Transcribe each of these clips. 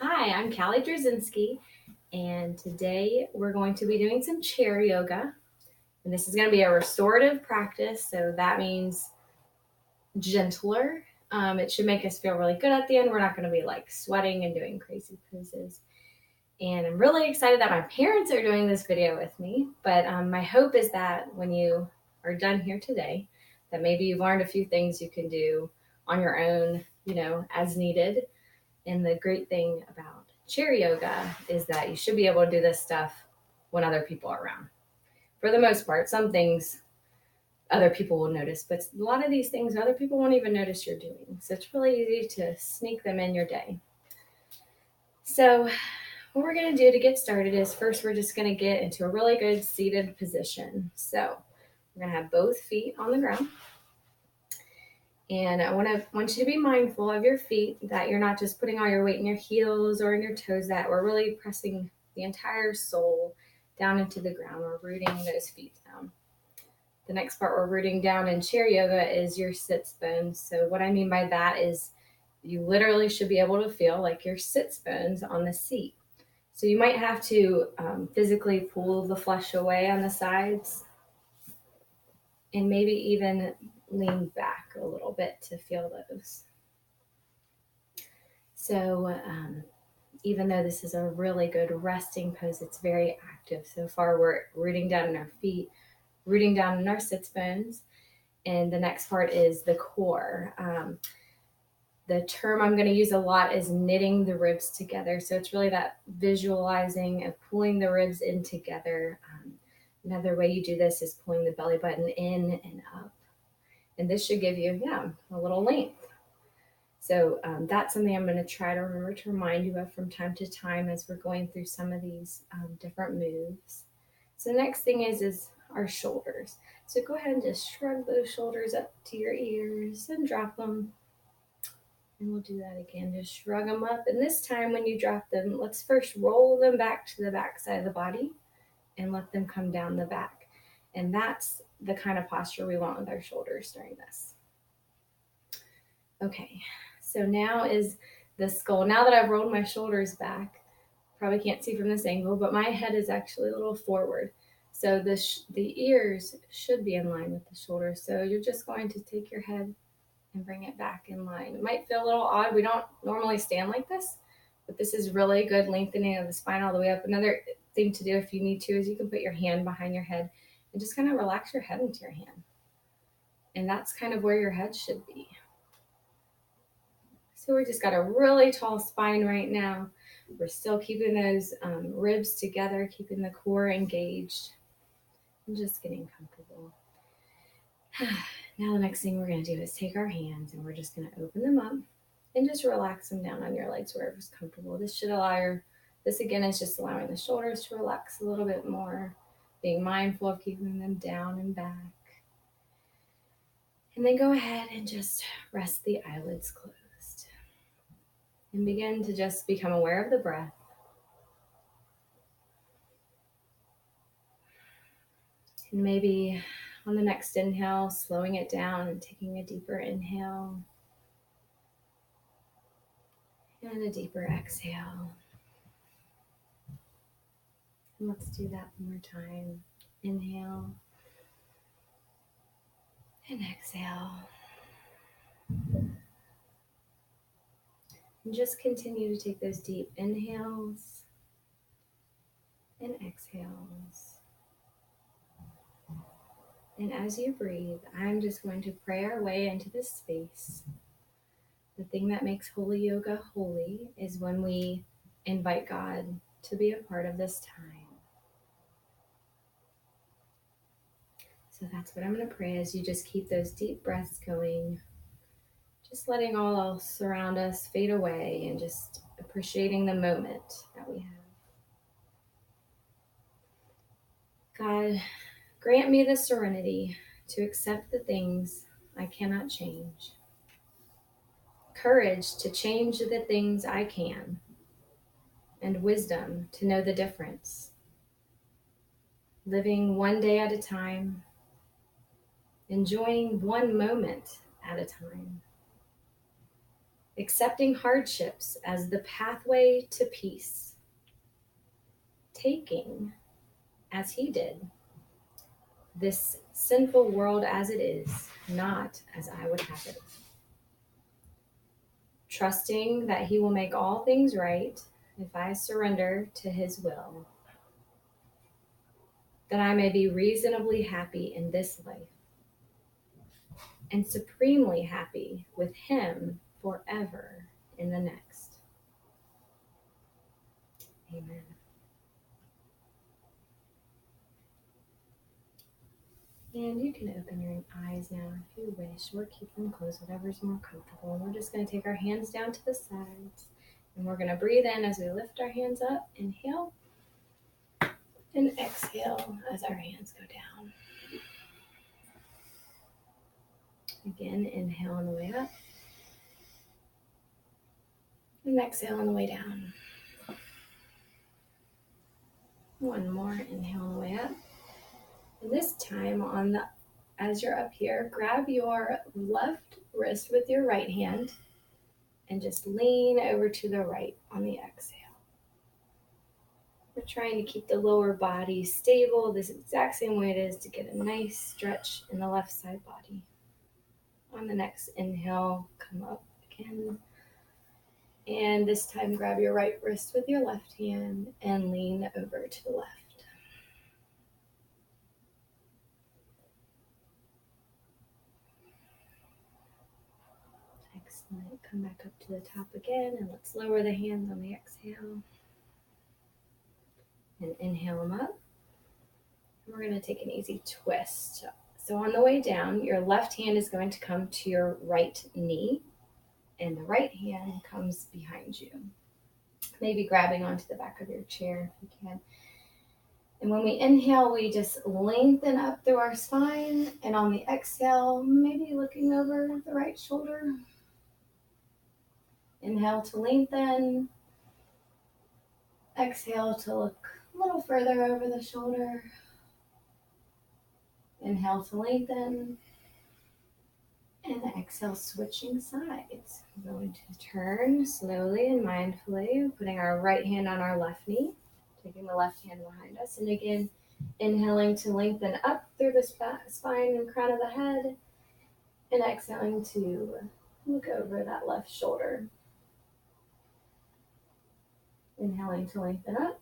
Hi, I'm Callie Drzinski, and today we're going to be doing some chair yoga. And this is going to be a restorative practice, so that means gentler. It should make us feel really good at the end. We're not going to be like sweating and doing crazy poses. And I'm really excited that my parents are doing this video with me. But my hope is that when you are done here today, that maybe you've learned a few things you can do on your own, as needed. And the great thing about chair yoga is that you should be able to do this stuff when other people are around. For the most part, some things other people will notice, but a lot of these things other people won't even notice you're doing. So it's really easy to sneak them in your day. So what we're going to do to get started is first we're just going to get into a really good seated position. So we're going to have both feet on the ground. And I want you to be mindful of your feet, that you're not just putting all your weight in your heels or in your toes, that we're really pressing the entire sole down into the ground. We're rooting those feet down. The next part we're rooting down in chair yoga is your sits bones. So what I mean by that is you literally should be able to feel like your sits bones on the seat. So you might have to physically pull the flesh away on the sides and maybe even lean back a little bit to feel those. So even though this is a really good resting pose, it's very active. So far we're rooting down in our feet, rooting down in our sits bones, and the next part is the core. The term I'm going to use a lot is knitting the ribs together. So it's really that visualizing of pulling the ribs in together. Another way you do this is pulling the belly button in and up. And this should give you, a little length. So that's something I'm going to try to remember to remind you of from time to time as we're going through some of these different moves. So the next thing is our shoulders. So go ahead and just shrug those shoulders up to your ears and drop them. And we'll do that again. Just shrug them up. And this time when you drop them, let's first roll them back to the back side of the body and let them come down the back. And that's the kind of posture we want with our shoulders during this. Okay, so now is the skull. Now that I've rolled my shoulders back, probably can't see from this angle, but my head is actually a little forward. So the ears should be in line with the shoulders. So you're just going to take your head and bring it back in line. It might feel a little odd. We don't normally stand like this, but this is really good lengthening of the spine all the way up. Another thing to do if you need to is you can put your hand behind your head and just kind of relax your head into your hand. And that's kind of where your head should be. So we just got a really tall spine right now. We're still keeping those ribs together, keeping the core engaged, and just getting comfortable. Now the next thing we're going to do is take our hands and we're just going to open them up and just relax them down on your legs wherever's comfortable. This again is just allowing the shoulders to relax a little bit more, being mindful of keeping them down and back. And then go ahead and just rest the eyelids closed. And begin to just become aware of the breath. And maybe on the next inhale, slowing it down and taking a deeper inhale. And a deeper exhale. And let's do that one more time. Inhale. And exhale. And just continue to take those deep inhales and exhales. And as you breathe, I'm just going to pray our way into this space. The thing that makes holy yoga holy is when we invite God to be a part of this time. So that's what I'm going to pray as you just keep those deep breaths going, just letting all else around us fade away and just appreciating the moment that we have. God, grant me the serenity to accept the things I cannot change, courage to change the things I can, and wisdom to know the difference, living one day at a time, enjoying one moment at a time. accepting hardships as the pathway to peace, taking, as he did, this sinful world as it is, not as I would have it. Trusting that he will make all things right if I surrender to his will, that I may be reasonably happy in this life and supremely happy with him forever in the next. Amen. And you can open your eyes now if you wish, or keep them closed, whatever's more comfortable. And we're just going to take our hands down to the sides, and we're going to breathe in as we lift our hands up. Inhale, and exhale as our hands go down. Again, inhale on the way up, and exhale on the way down. One more, inhale on the way up. And this time as you're up here, grab your left wrist with your right hand and just lean over to the right on the exhale. We're trying to keep the lower body stable this exact same way it is to get a nice stretch in the left side body. On the next inhale, come up again. And this time, grab your right wrist with your left hand and lean over to the left. Excellent. Come back up to the top again, and let's lower the hands on the exhale. And inhale them up. And we're going to take an easy twist. So on the way down, your left hand is going to come to your right knee, and the right hand comes behind you. Maybe grabbing onto the back of your chair if you can. And when we inhale, we just lengthen up through our spine. And on the exhale, maybe looking over the right shoulder. Inhale to lengthen. Exhale to look a little further over the shoulder. Inhale to lengthen. And exhale, switching sides. We're going to turn slowly and mindfully, putting our right hand on our left knee, taking the left hand behind us. And again, inhaling to lengthen up through the spine and crown of the head. And exhaling to look over that left shoulder. Inhaling to lengthen up.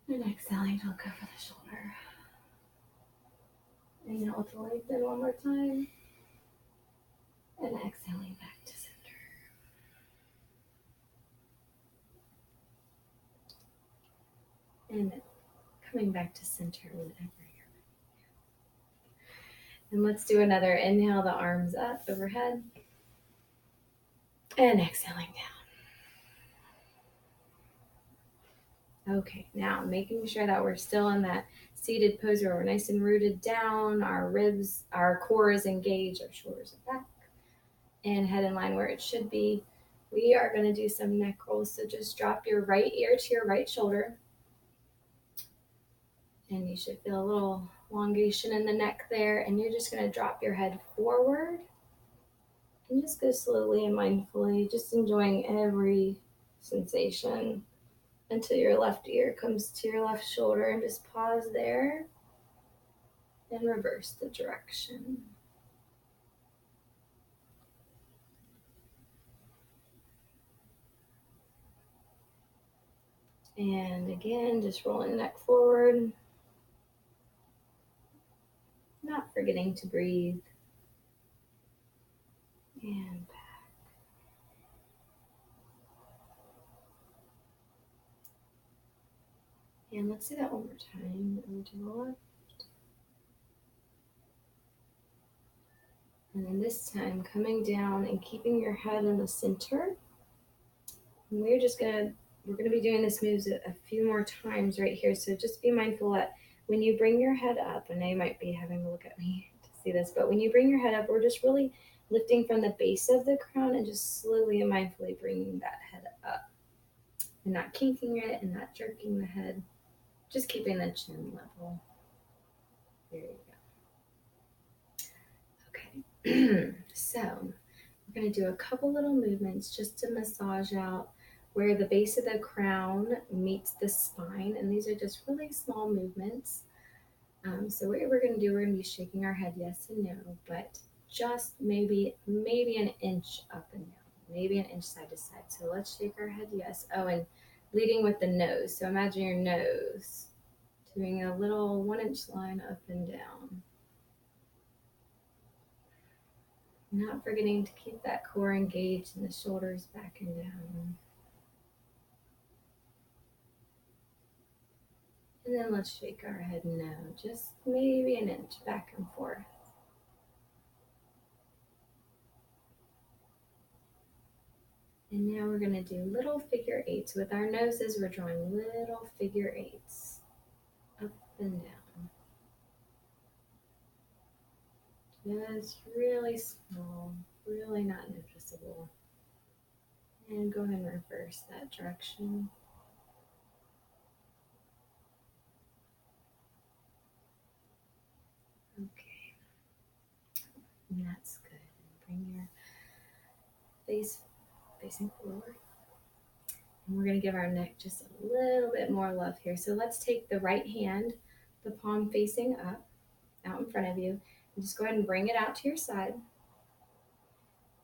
And exhaling to look over the shoulder. Inhale to lengthen one more time. And exhaling back to center. And coming back to center whenever you're ready. And let's do another inhale, the arms up overhead. And exhaling down. Okay, now making sure that we're still in that seated pose where we're nice and rooted down, our ribs, our core is engaged, our shoulders are back, and head in line where it should be. We are going to do some neck rolls, so just drop your right ear to your right shoulder. And you should feel a little elongation in the neck there, and you're just going to drop your head forward and just go slowly and mindfully, just enjoying every sensation until your left ear comes to your left shoulder, and just pause there and reverse the direction. And again, just rolling the neck forward, not forgetting to breathe. And back. And let's do that one more time. Over to the left. And then this time, coming down and keeping your head in the center. And we're going to be doing this moves a few more times right here. So just be mindful that when you bring your head up, I know you might be having to look at me to see this, but when you bring your head up, we're just really lifting from the base of the crown and just slowly and mindfully bringing that head up. And not kinking it and not jerking the head. Just keeping the chin level. There you go. Okay. So We're going to do a couple little movements just to massage out where the base of the crown meets the spine. And these are just really small movements. So what we're going to do, we're going to be shaking our head yes and no, but just maybe an inch up and down, maybe an inch side to side. So let's shake our head yes. Oh, and leading with the nose. So imagine your nose doing a little 1-inch line up and down. Not forgetting to keep that core engaged and the shoulders back and down. And then let's shake our head no, just maybe an inch back and forth. And now we're going to do little figure eights. With our noses, we're drawing little figure eights up and down. Just really small, really not noticeable. And go ahead and reverse that direction. Okay. And that's good. Bring your face facing forward. And we're going to give our neck just a little bit more love here. So let's take the right hand, the palm facing up, out in front of you, and just go ahead and bring it out to your side.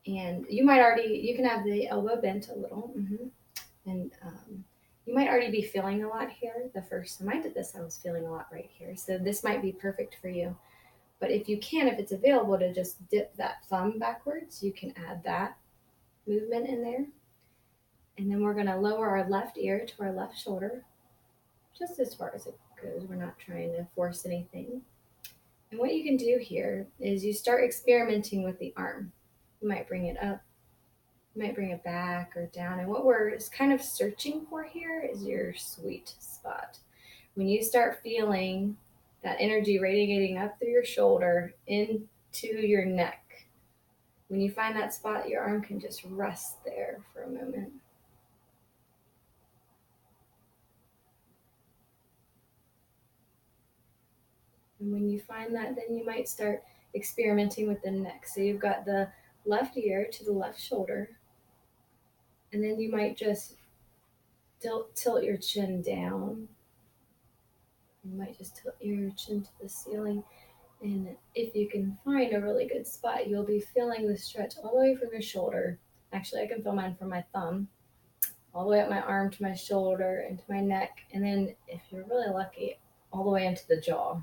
And you can have the elbow bent a little. And you might already be feeling a lot here. The first time I did this, I was feeling a lot right here. So this might be perfect for you. But if you can, if it's available to just dip that thumb backwards, you can add that movement in there. And then we're going to lower our left ear to our left shoulder, just as far as it goes. We're not trying to force anything. And what you can do here is you start experimenting with the arm. You might bring it up, you might bring it back or down. And what we're kind of searching for here is your sweet spot. When you start feeling that energy radiating up through your shoulder into your neck, when you find that spot, your arm can just rest there for a moment. And when you find that, then you might start experimenting with the neck. So you've got the left ear to the left shoulder, and then you might just tilt your chin down. You might just tilt your chin to the ceiling. And if you can find a really good spot, you'll be feeling the stretch all the way from your shoulder. Actually, I can feel mine from my thumb, all the way up my arm to my shoulder and to my neck. And then if you're really lucky, all the way into the jaw.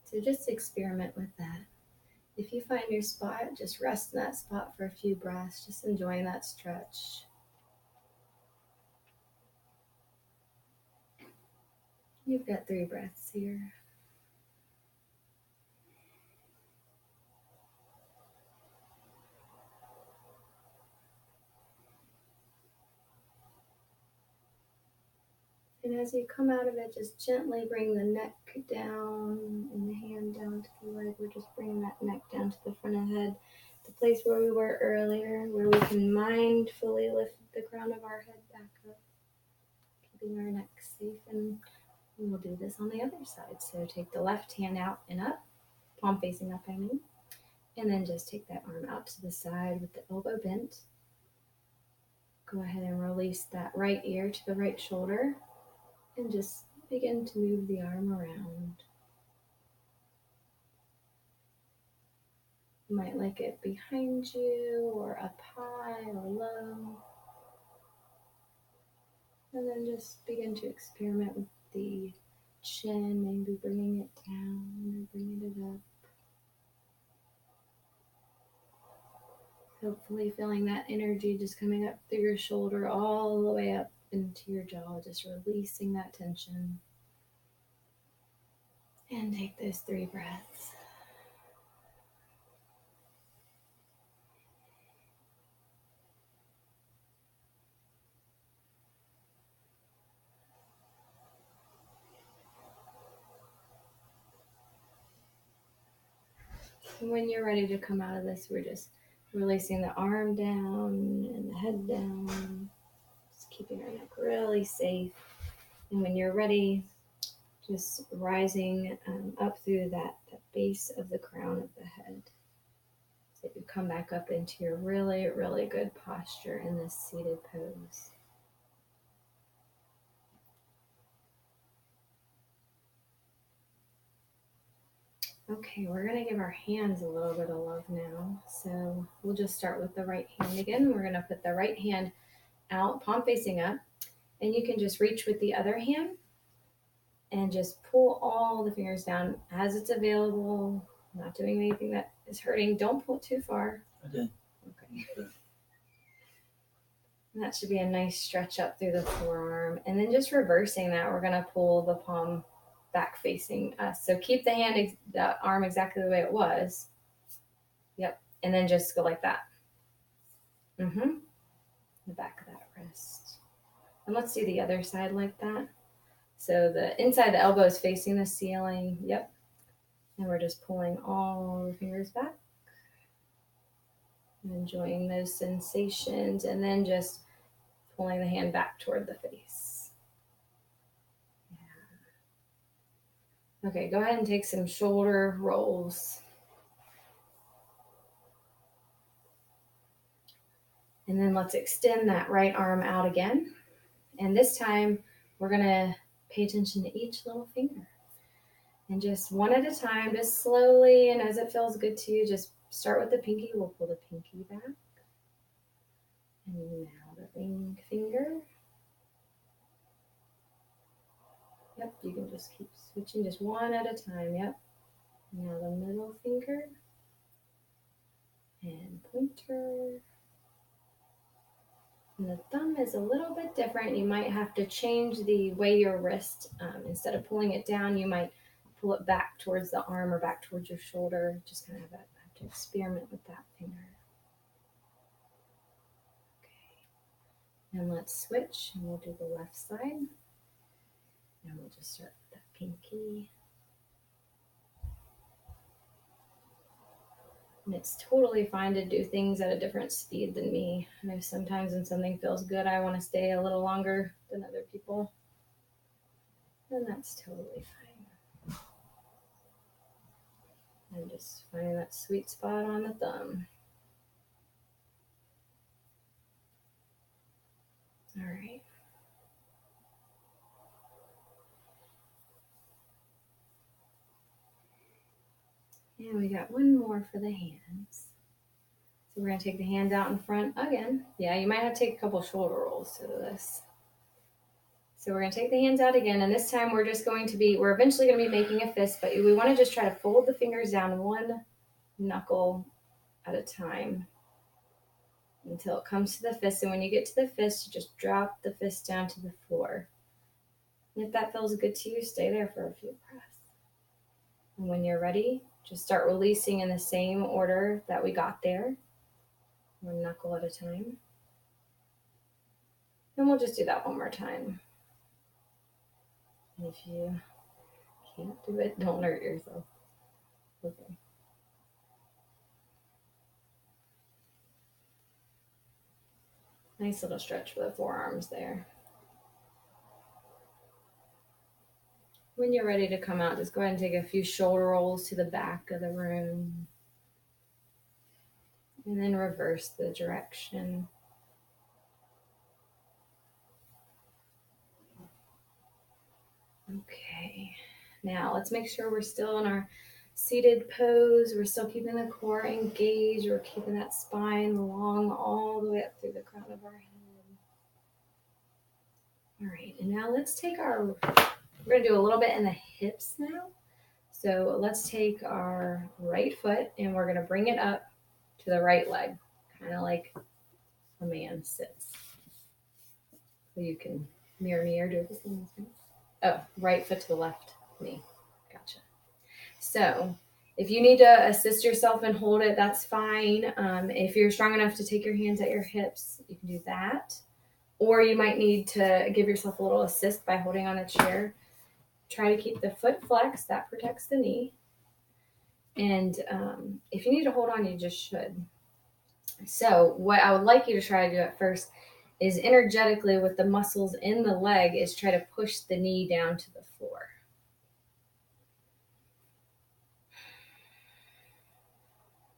So just experiment with that. If you find your spot, just rest in that spot for a few breaths, just enjoying that stretch. You've got 3 breaths here. And as you come out of it, just gently bring the neck down and the hand down to the leg. We're just bringing that neck down to the front of the head, the place where we were earlier, where we can mindfully lift the crown of our head back up, keeping our neck safe. And we'll do this on the other side. So take the left hand out and up, palm facing up, I mean. And then just take that arm out to the side with the elbow bent. Go ahead and release that right ear to the right shoulder. And just begin to move the arm around. You might like it behind you or up high or low. And then just begin to experiment with the chin, maybe bringing it down or bringing it up. Hopefully feeling that energy just coming up through your shoulder all the way up into your jaw, just releasing that tension. And take those 3 breaths. And when you're ready to come out of this, we're just releasing the arm down and the head down, just keeping our neck really safe. And when you're ready, just rising up through that base of the crown of the head. that you come back up into your really, really good posture in this seated pose. Okay, we're going to give our hands a little bit of love now. So we'll just start with the right hand again. We're going to put the right hand out, palm facing up, and you can just reach with the other hand and just pull all the fingers down as it's available. Not doing anything that is hurting. Don't pull it too far. I did. Okay. And that should be a nice stretch up through the forearm. And then just reversing that, we're going to pull the palm back facing us. So keep the arm exactly the way it was. Yep. And then just go like that. The back of that wrist. And let's do the other side like that. So the inside the elbow is facing the ceiling. Yep. And we're just pulling all the fingers back. And enjoying those sensations. And then just pulling the hand back toward the face. Yeah. Okay, go ahead and take some shoulder rolls. And then let's extend that right arm out again. And this time we're going to pay attention to each little finger. And just one at a time, just slowly, and as it feels good to you, just start with the pinky. We'll pull the pinky back. And now the ring finger. Yep, you can just keep switching just one at a time. Yep. Now the middle finger. And pointer. And the thumb is a little bit different. You might have to change the way your wrist, instead of pulling it down, you might pull it back towards the arm or back towards your shoulder. Just kind of have to experiment with that finger. Okay. And let's switch, and we'll do the left side. And we'll just start with that pinky. And it's totally fine to do things at a different speed than me. I know sometimes when something feels good, I want to stay a little longer than other people. And that's totally fine. And just finding that sweet spot on the thumb. All right. And we got one more for the hands. So we're going to take the hands out in front again. Yeah, you might have to take a couple shoulder rolls to this. So we're going to take the hands out again. And this time we're eventually going to be making a fist, but we want to just try to fold the fingers down one knuckle at a time until it comes to the fist. And when you get to the fist, you just drop the fist down to the floor. And if that feels good to you, stay there for a few breaths. And when you're ready, just start releasing in the same order that we got there. One knuckle at a time. And we'll just do that one more time. And if you can't do it, don't hurt yourself. Okay. Nice little stretch for the forearms there. When you're ready to come out, just go ahead and take a few shoulder rolls to the back of the room. And then reverse the direction. Okay. Now let's make sure we're still in our seated pose. We're still keeping the core engaged. We're keeping that spine long all the way up through the crown of our head. All right. And now let's take we're going to do a little bit in the hips now. So let's take our right foot and we're going to bring it up to the right leg, kind of like a man sits. So you can mirror me or do it the same thing. Oh, right foot to the left knee. Gotcha. So if you need to assist yourself and hold it, that's fine. If you're strong enough to take your hands at your hips, you can do that. Or you might need to give yourself a little assist by holding on a chair. Try to keep the foot flexed. That protects the knee. And if you need to hold on, you just should. So what I would like you to try to do at first is energetically with the muscles in the leg is try to push the knee down to the floor.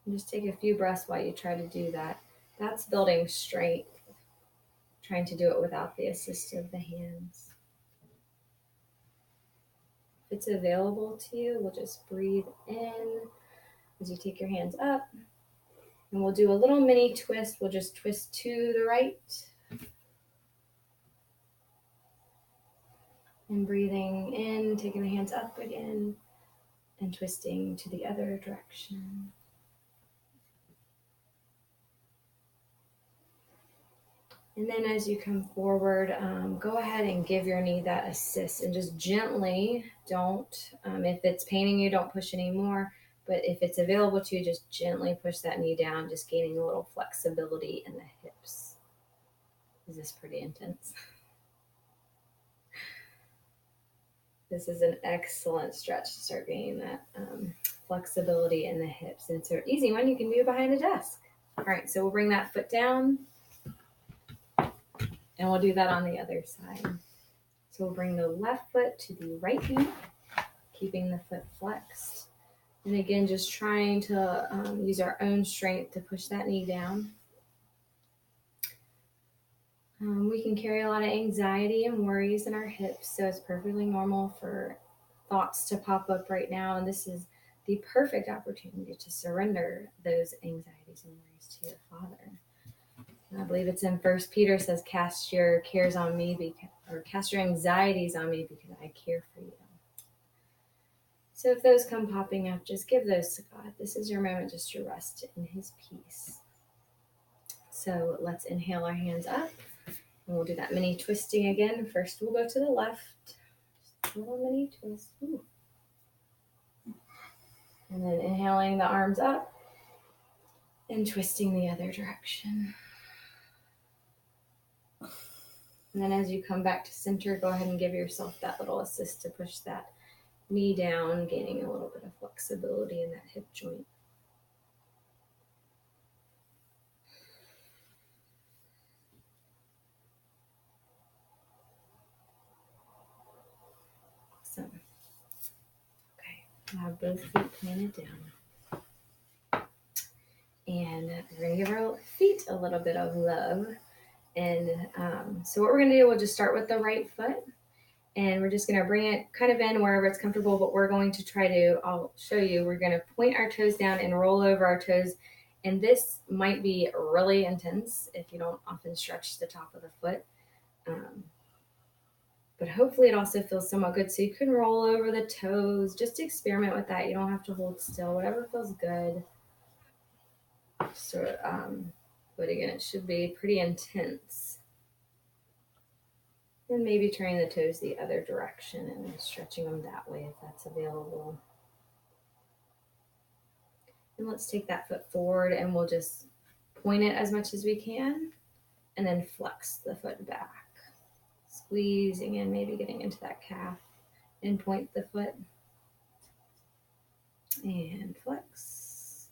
And just take a few breaths while you try to do that. That's building strength, trying to do it without the assist of the hands. If it's available to you, we'll just breathe in as you take your hands up. And we'll do a little mini twist. We'll just twist to the right. And breathing in, taking the hands up again, and twisting to the other direction. And then as you come forward, go ahead and give your knee that assist and just gently, don't, if it's paining you, don't push anymore. But if it's available to you, just gently push that knee down, just gaining a little flexibility in the hips. Is this pretty intense? This is an excellent stretch to start gaining that flexibility in the hips. And it's an easy one you can do behind a desk. All right, so we'll bring that foot down. And we'll do that on the other side. So we'll bring the left foot to the right knee, keeping the foot flexed. And again, just trying to use our own strength to push that knee down. We can carry a lot of anxiety and worries in our hips, so it's perfectly normal for thoughts to pop up right now. And this is the perfect opportunity to surrender those anxieties and worries to your Father. I believe it's in 1 Peter says, cast your cares on me, or cast your anxieties on me because I care for you. So if those come popping up, just give those to God. This is your moment just to rest in his peace. So let's inhale our hands up, and we'll do that mini twisting again. First, we'll go to the left. Just a little mini twist. Ooh. And then inhaling the arms up and twisting the other direction. And then as you come back to center, go ahead and give yourself that little assist to push that knee down, gaining a little bit of flexibility in that hip joint. Awesome. Okay, I have both feet planted down. And we're going to give our feet a little bit of love. And so what we're going to do, we'll just start with the right foot. And we're just going to bring it kind of in wherever it's comfortable. But we're going to try to, I'll show you, we're going to point our toes down and roll over our toes. And this might be really intense if you don't often stretch the top of the foot. But hopefully it also feels somewhat good. So you can roll over the toes. Just experiment with that. You don't have to hold still. Whatever feels good. So, but again, it should be pretty intense. And maybe turning the toes the other direction and stretching them that way if that's available. And let's take that foot forward and we'll just point it as much as we can and then flex the foot back. Squeezing in, maybe getting into that calf and point the foot. And flex.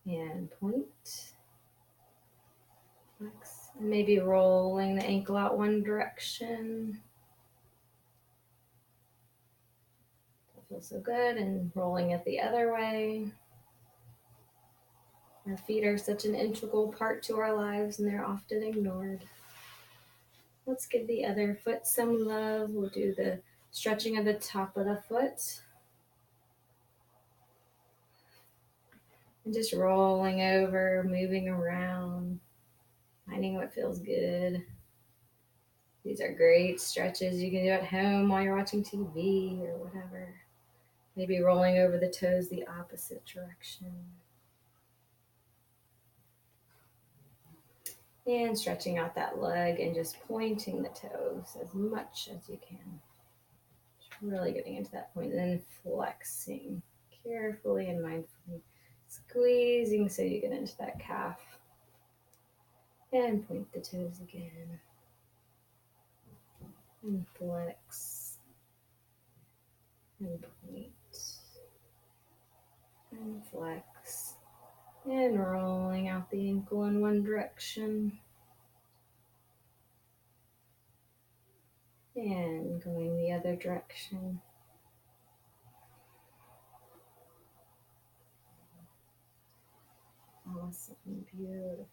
And point. Flex. And maybe rolling the ankle out one direction. That feels so good. And rolling it the other way. Our feet are such an integral part to our lives and they're often ignored. Let's give the other foot some love. We'll do the stretching of the top of the foot. And just rolling over, moving around, finding what feels good. These are great stretches you can do at home while you're watching TV or whatever. Maybe rolling over the toes the opposite direction. And stretching out that leg and just pointing the toes as much as you can. Just really getting into that point. And then flexing carefully and mindfully. Squeezing so you get into that calf. And point the toes again. And flex. And point. And flex. And rolling out the ankle in one direction. And going the other direction. Awesome. Beautiful.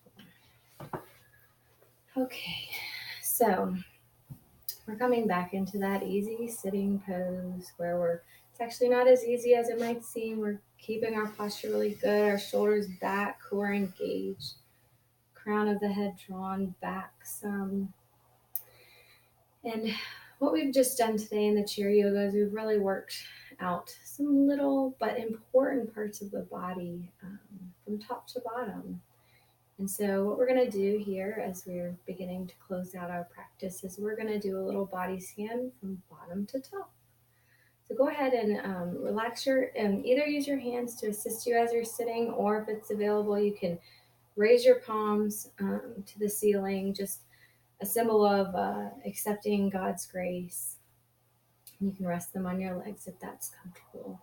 Okay, so we're coming back into that easy sitting pose where it's actually not as easy as it might seem. We're keeping our posture really good, our shoulders back, core engaged, crown of the head drawn back some. And what we've just done today in the chair yoga is we've really worked out some little but important parts of the body from top to bottom. And so, what we're going to do here as we're beginning to close out our practice is we're going to do a little body scan from bottom to top. So, go ahead and relax either use your hands to assist you as you're sitting, or if it's available, you can raise your palms to the ceiling, just a symbol of accepting God's grace. You can rest them on your legs if that's comfortable.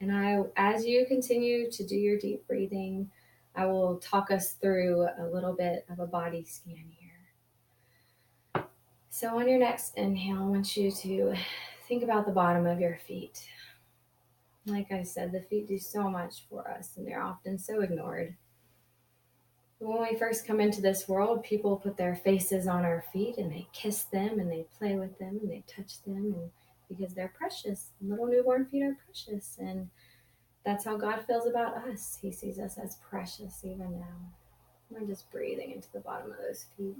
And as you continue to do your deep breathing, I will talk us through a little bit of a body scan here. So on your next inhale, I want you to think about the bottom of your feet. Like I said, the feet do so much for us, and they're often so ignored. When we first come into this world, people put their faces on our feet and they kiss them and they play with them and they touch them, and because they're precious. Little newborn feet are precious, and that's how God feels about us. He sees us as precious even now. We're just breathing into the bottom of those feet.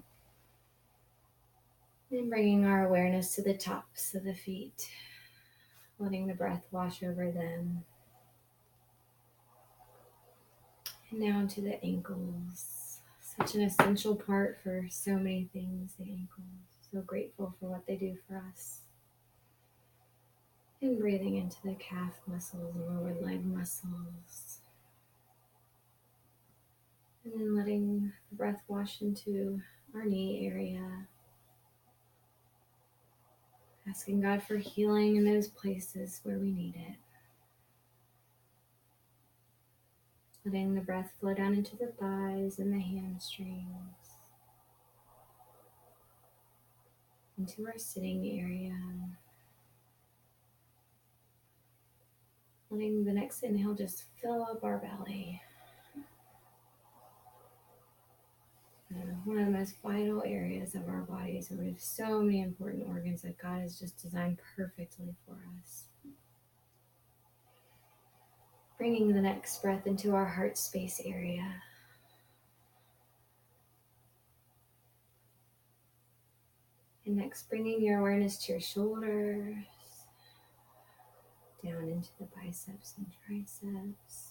And bringing our awareness to the tops of the feet, letting the breath wash over them. And down to the ankles. Such an essential part for so many things, the ankles. So grateful for what they do for us. And breathing into the calf muscles and lower leg muscles. And then letting the breath wash into our knee area. Asking God for healing in those places where we need it. Letting the breath flow down into the thighs and the hamstrings. Into our sitting area. Letting the next inhale just fill up our belly. One of the most vital areas of our bodies, and we have so many important organs that God has just designed perfectly for us. Bringing the next breath into our heart space area. And next, bringing your awareness to your shoulders, down into the biceps and triceps,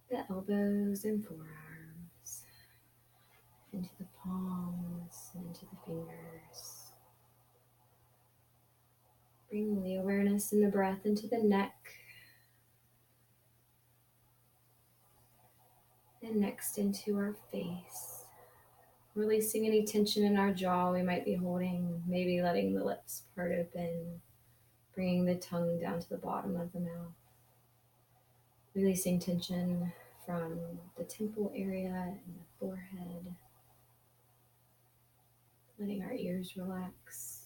the elbows and forearms, into the palms and into the fingers. Bringing the awareness and the breath into the neck. And next into our face. Releasing any tension in our jaw we might be holding, maybe letting the lips part open, bringing the tongue down to the bottom of the mouth. Releasing tension from the temple area and the forehead. Letting our ears relax.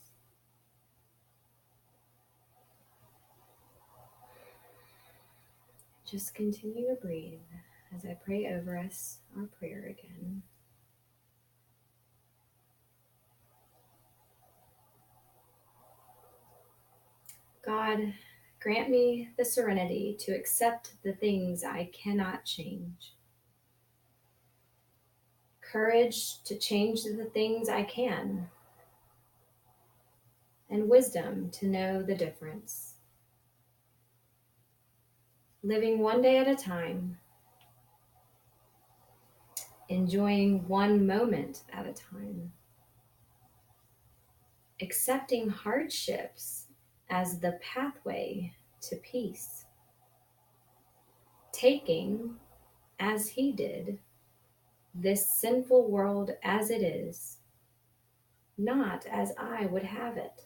Just continue to breathe as I pray over us our prayer again. God, grant me the serenity to accept the things I cannot change, courage to change the things I can, and wisdom to know the difference. Living one day at a time, enjoying one moment at a time, accepting hardships as the pathway to peace, taking, as he did, this sinful world as it is, not as I would have it,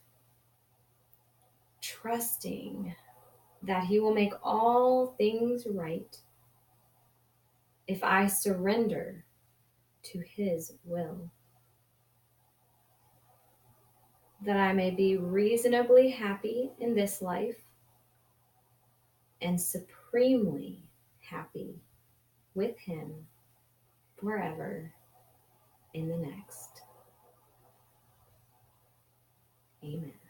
trusting that he will make all things right if I surrender to his will, that I may be reasonably happy in this life and supremely happy with Him forever in the next. Amen.